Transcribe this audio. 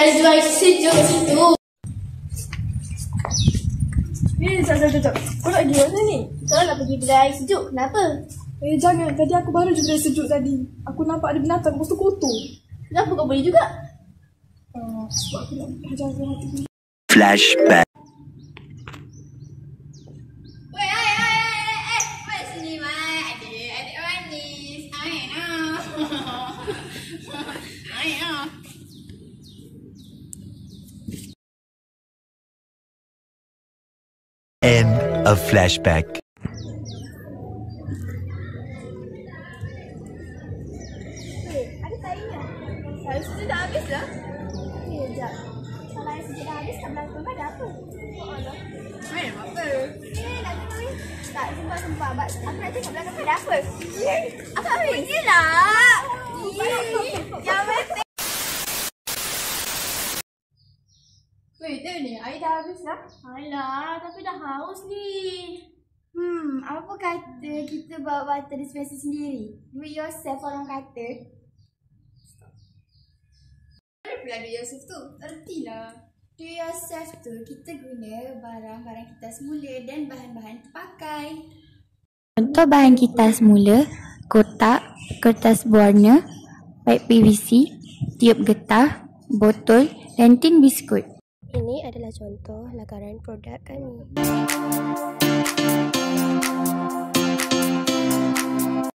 Ada jual air sejuk kat situ. Sekejap. Kau nak pergi mana ni? Kau nak pergi kedai air sejuk. Kenapa? Jangan. Tadi aku baru je kedai sejuk tadi. Aku nampak ada binatang. Lepas tu kotor. Kenapa kau beli juga? Sebab aku nak jaga hati. Flashback. Weh, mai sini mai. Adik manis. End of flashback. Ada tayarnya. Air sejuk dah habis dah. Sekejap. Kalau air sejuk dah habis, kat belakang kau ada apa? Air apa? Nak tengok. Tak, sumpah. Aku nak tengok belakang kau ada apa? Apa ni lah? Jangan mesti. Weh, tengok ni. Air dah habis dah. Alah, tapi dah haus ni. Apa kata kita bawa water dispenser sendiri? Do it yourself orang kata. Mana pula do it yourself tu? Ertilah. Do it yourself tu kita guna barang-barang kita semula dan bahan-bahan terpakai. Contoh bahan kita semula, kotak, kertas berwarna, paip PVC, tiup getah, botol dan tin biskut. Ini adalah contoh lakaran produk kami.